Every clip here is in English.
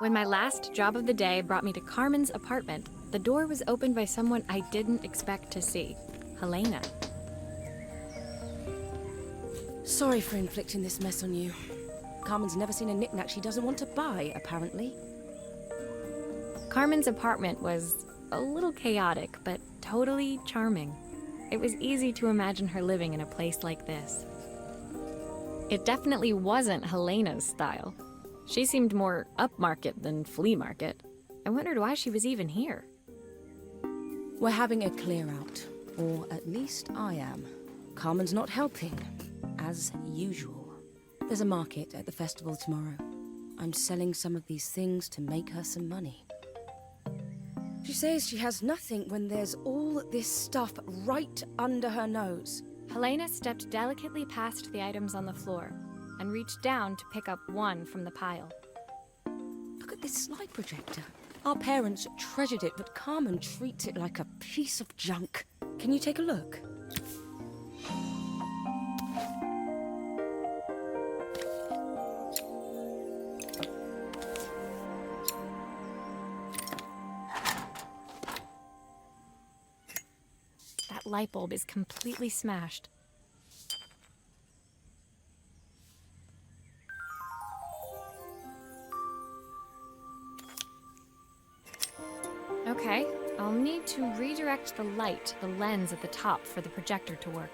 When my last job of the day brought me to Carmen's apartment, the door was opened by someone I didn't expect to see, Helena. Sorry for inflicting this mess on you. Carmen's never seen a knick-knack she doesn't want to buy, apparently. Carmen's apartment was a little chaotic, but totally charming. It was easy to imagine her living in a place like this. It definitely wasn't Helena's style. She seemed more upmarket than flea market. I wondered why she was even here. We're having a clear-out, or at least I am. Carmen's not helping, as usual. There's a market at the festival tomorrow. I'm selling some of these things to make her some money. She says she has nothing when there's all this stuff right under her nose. Helena stepped delicately past the items on the floor and reached down to pick up one from the pile. Look at this slide projector. Our parents treasured it, but Carmen treats it like a piece of junk. Can you take a look? That light bulb is completely smashed. Okay, I'll need to redirect the light to the lens at the top for the projector to work.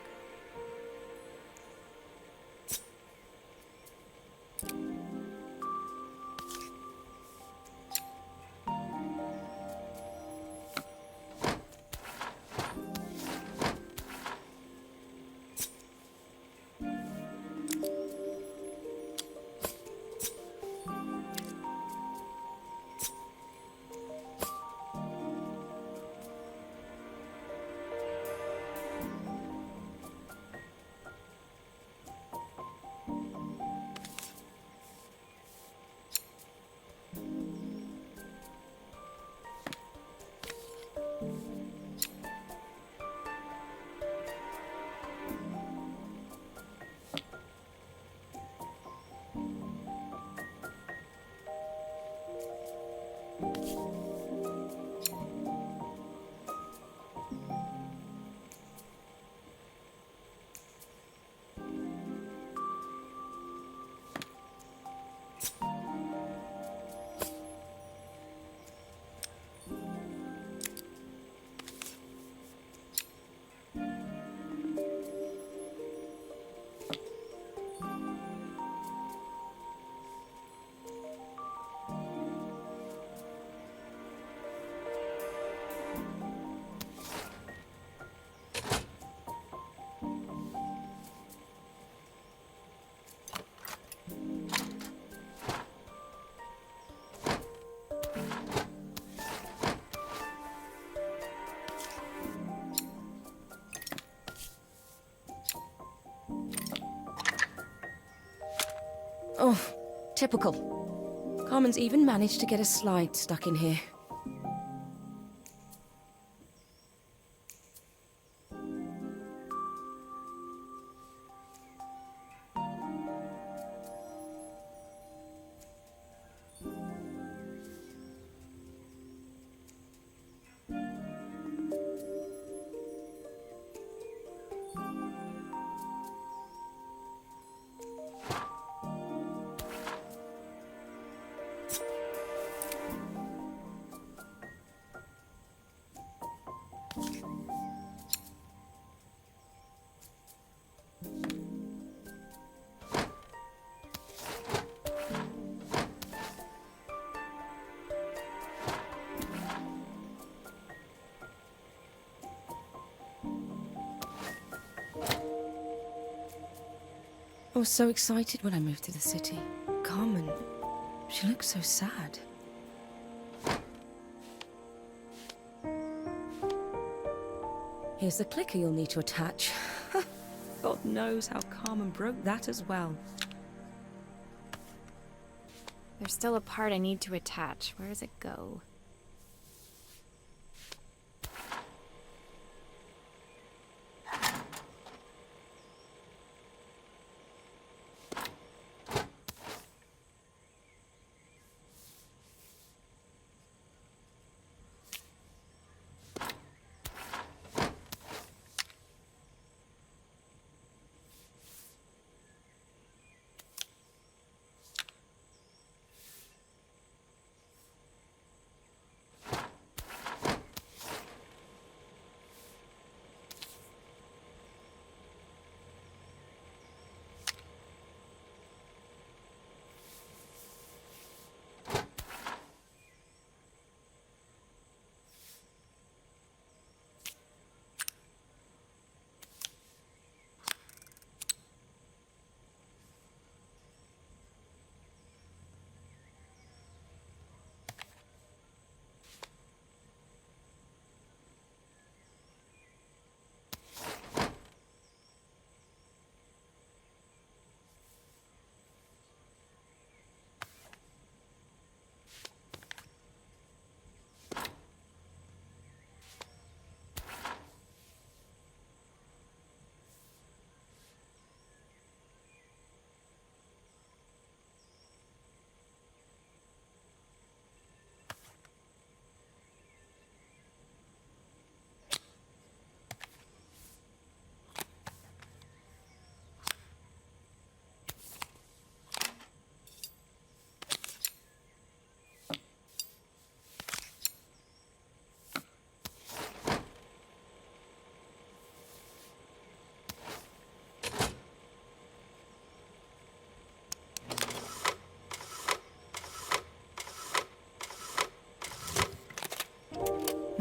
Oh, typical. Carmen's even managed to get a slide stuck in here. I was so excited when I moved to the city. Carmen, she looks so sad. Here's the clicker you'll need to attach. God knows how Carmen broke that as well. There's still a part I need to attach. Where does it go?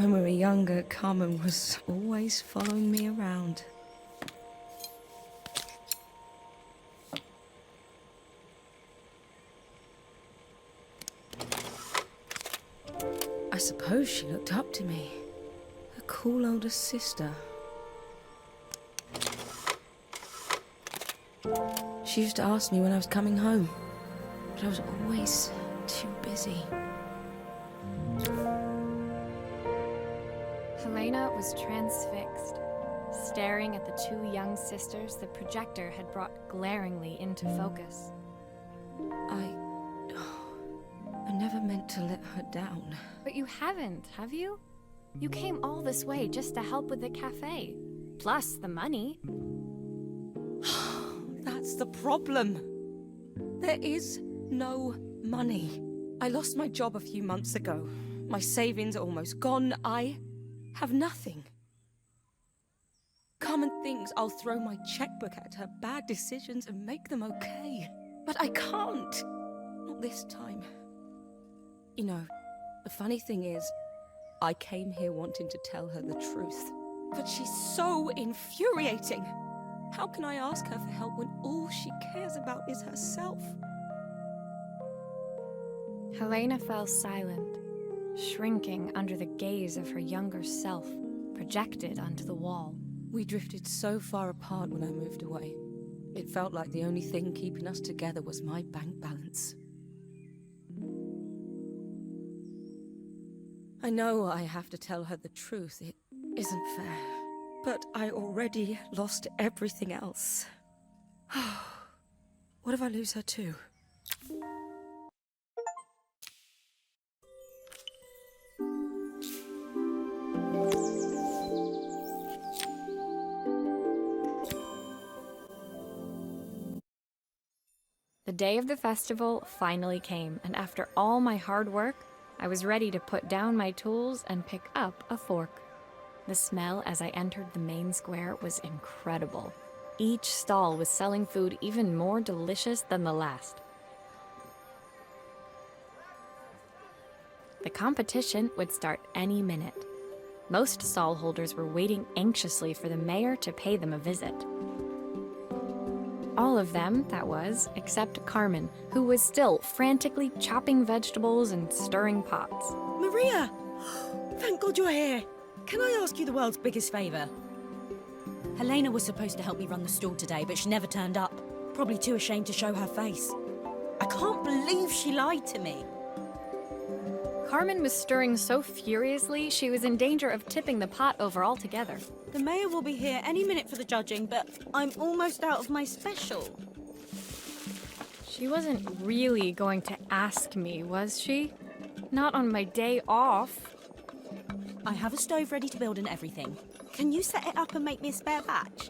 When we were younger, Carmen was always following me around. I suppose she looked up to me. A cool older sister. She used to ask me when I was coming home, but I was always too busy. Helena was transfixed, staring at the two young sisters the projector had brought glaringly into focus. I never meant to let her down. But you haven't, have you? You came all this way just to help with the cafe. Plus the money. That's the problem. There is no money. I lost my job a few months ago. My savings are almost gone. I have nothing. Carmen thinks I'll throw my checkbook at her bad decisions and make them okay. But I can't. Not this time. You know, the funny thing is, I came here wanting to tell her the truth. But she's so infuriating. How can I ask her for help when all she cares about is herself? Helena fell silent, shrinking under the gaze of her younger self, projected onto the wall. We drifted so far apart when I moved away. It felt like the only thing keeping us together was my bank balance. I know I have to tell her the truth. It isn't fair. But I already lost everything else. What if I lose her too? The day of the festival finally came, and after all my hard work, I was ready to put down my tools and pick up a fork. The smell as I entered the main square was incredible. Each stall was selling food even more delicious than the last. The competition would start any minute. Most stall holders were waiting anxiously for the mayor to pay them a visit. All of them, that was, except Carmen, who was still frantically chopping vegetables and stirring pots. Maria! Thank God you're here. Can I ask you the world's biggest favour? Helena was supposed to help me run the stall today, but she never turned up. Probably too ashamed to show her face. I can't believe she lied to me. Carmen was stirring so furiously, she was in danger of tipping the pot over altogether. The mayor will be here any minute for the judging, but I'm almost out of my special. She wasn't really going to ask me, was she? Not on my day off. I have a stove ready to build and everything. Can you set it up and make me a spare batch?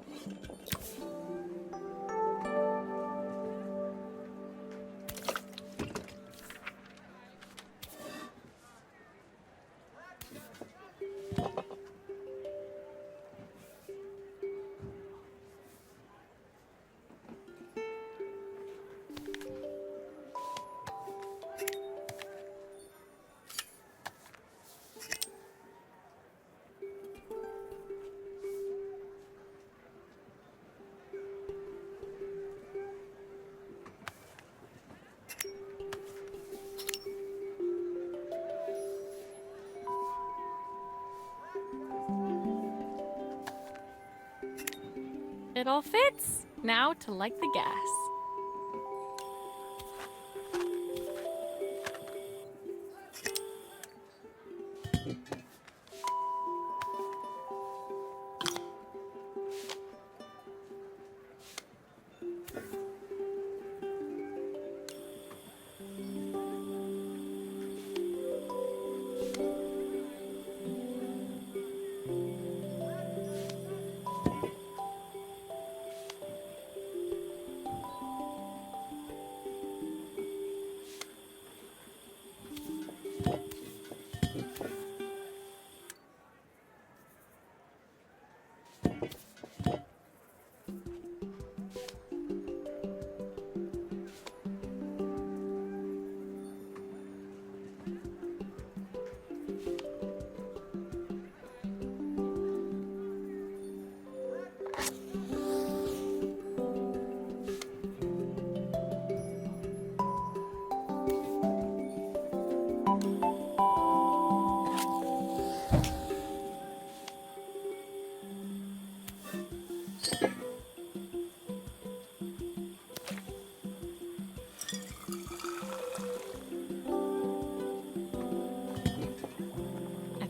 It all fits. Now to light the gas.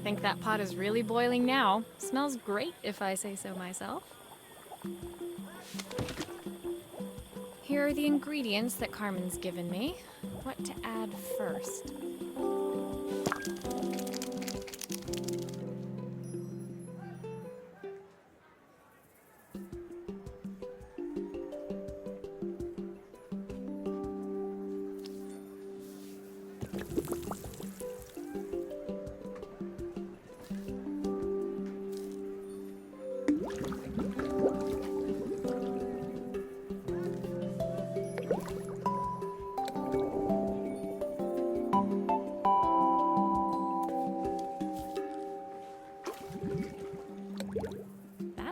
Think that pot is really boiling now. Smells great if I say so myself. Here are the ingredients that Carmen's given me. What to add first?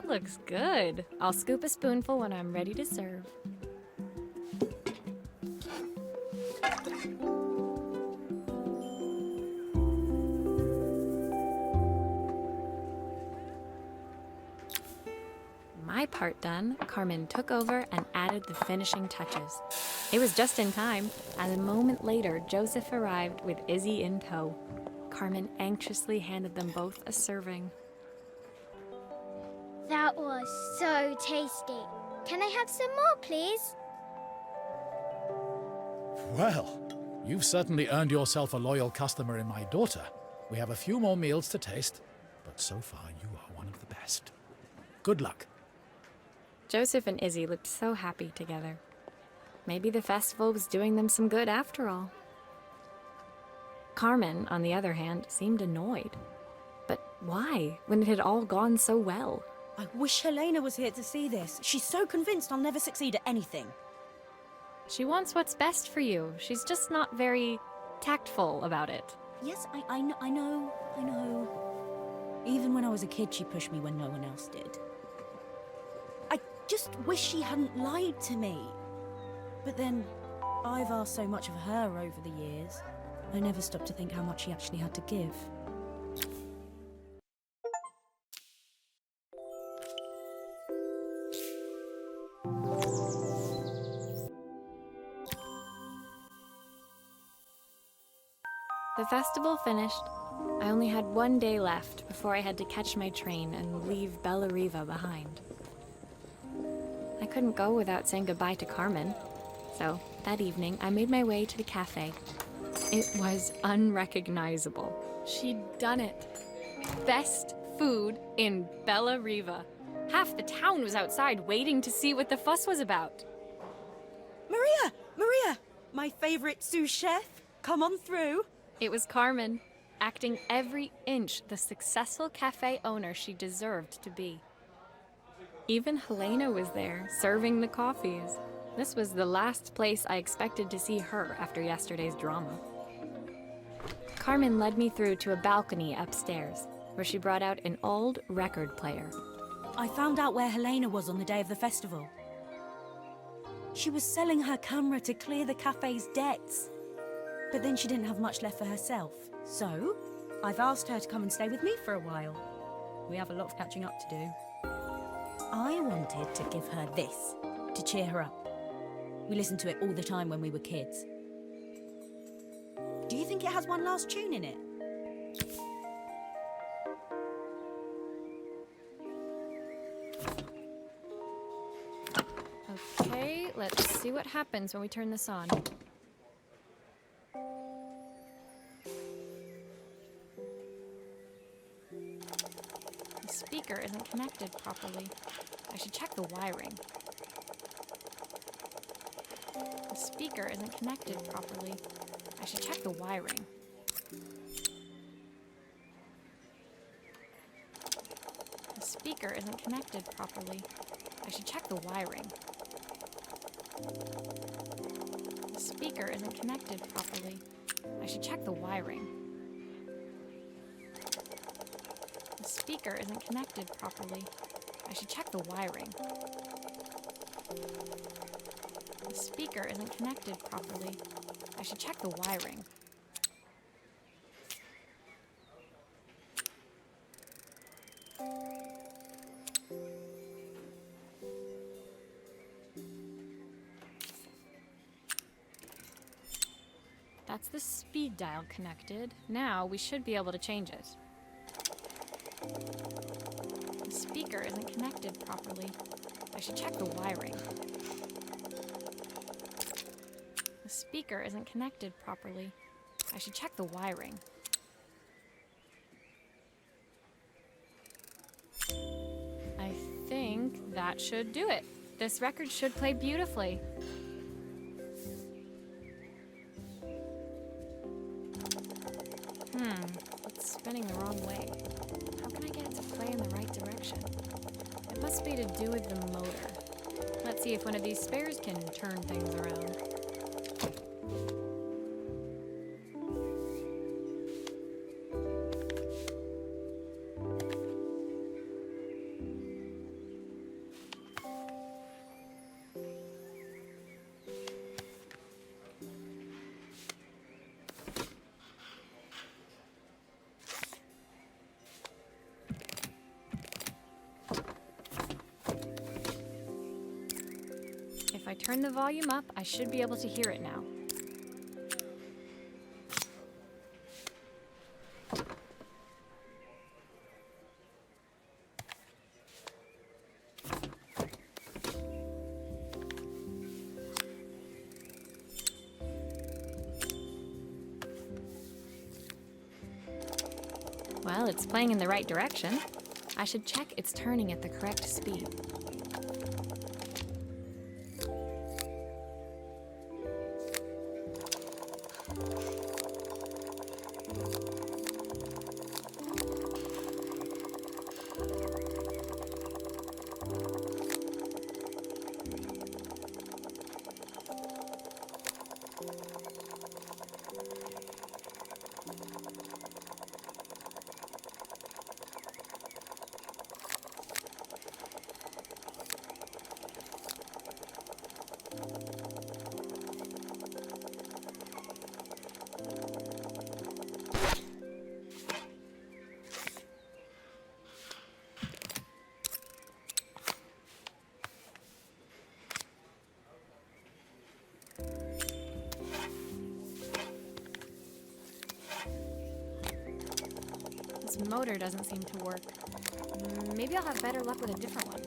Looks good. I'll scoop a spoonful when I'm ready to serve. My part done, Carmen took over and added the finishing touches. It was just in time, and a moment later, Joseph arrived with Izzy in tow. Carmen anxiously handed them both a serving. That was so tasty. Can I have some more, please? Well, you've certainly earned yourself a loyal customer in my daughter. We have a few more meals to taste, but so far you are one of the best. Good luck. Joseph and Izzy looked so happy together. Maybe the festival was doing them some good after all. Carmen, on the other hand, seemed annoyed. But why, when it had all gone so well? I wish Helena was here to see this. She's so convinced I'll never succeed at anything. She wants what's best for you. She's just not very tactful about it. Yes, I know. Even when I was a kid, she pushed me when no one else did. I just wish she hadn't lied to me. But then, I've asked so much of her over the years. I never stopped to think how much she actually had to give. The festival finished. I only had one day left before I had to catch my train and leave Bella Riva behind. I couldn't go without saying goodbye to Carmen, so that evening I made my way to the cafe. It was unrecognizable. She'd done it. Best food in Bella Riva. Half the town was outside waiting to see what the fuss was about. Maria! My favorite sous chef. Come on through. It was Carmen, acting every inch the successful cafe owner she deserved to be. Even Helena was there, serving the coffees. This was the last place I expected to see her after yesterday's drama. Carmen led me through to a balcony upstairs, where she brought out an old record player. I found out where Helena was on the day of the festival. She was selling her camera to clear the cafe's debts. But then she didn't have much left for herself. So, I've asked her to come and stay with me for a while. We have a lot of catching up to do. I wanted to give her this, to cheer her up. We listened to it all the time when we were kids. Do you think it has one last tune in it? Okay, let's see what happens when we turn this on. The speaker isn't connected properly. I should check the wiring. The speaker isn't connected properly. I should check the wiring. The speaker isn't connected properly. I should check the wiring. The speaker isn't connected properly. I should check the wiring. The speaker isn't connected properly. I should check the wiring. The speaker isn't connected properly. I should check the wiring. That's the speed dial connected. Now we should be able to change it. The speaker isn't connected properly. I should check the wiring. The speaker isn't connected properly. I should check the wiring. I think that should do it. This record should play beautifully. It's spinning the wrong way. How can I get it to play in the right direction? It must be to do with the motor. Let's see if one of these spares can turn things around. If I turn the volume up, I should be able to hear it now. Well, it's playing in the right direction. I should check it's turning at the correct speed. This motor doesn't seem to work. Maybe I'll have better luck with a different one.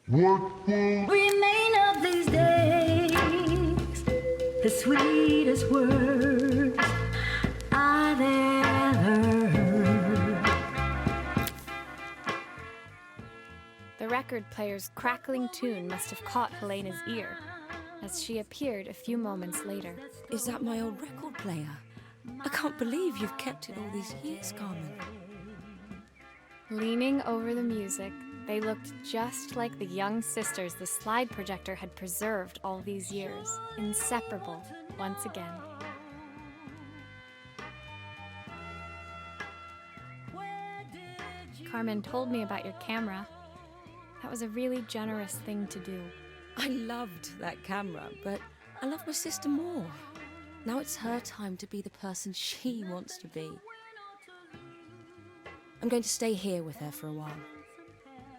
What will remain of these days? The sweetest words I've ever heard. The record player's crackling tune must have caught Helena's ear, as she appeared a few moments later. Is that my old record player? I can't believe you've kept it all these years, Carmen. Leaning over the music, they looked just like the young sisters the slide projector had preserved all these years, inseparable once again. Carmen told me about your camera. That was a really generous thing to do. I loved that camera, but I love my sister more. Now it's her time to be the person she wants to be. I'm going to stay here with her for a while.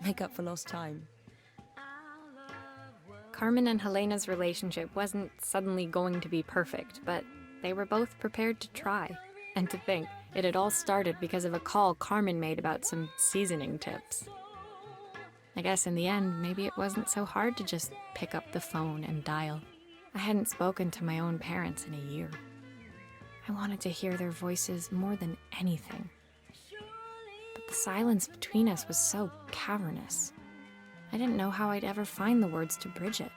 Make up for lost time. Carmen and Helena's relationship wasn't suddenly going to be perfect, but they were both prepared to try. And to think, it had all started because of a call Carmen made about some seasoning tips. I guess in the end, maybe it wasn't so hard to just pick up the phone and dial. I hadn't spoken to my own parents in a year. I wanted to hear their voices more than anything. But the silence between us was so cavernous. I didn't know how I'd ever find the words to bridge it.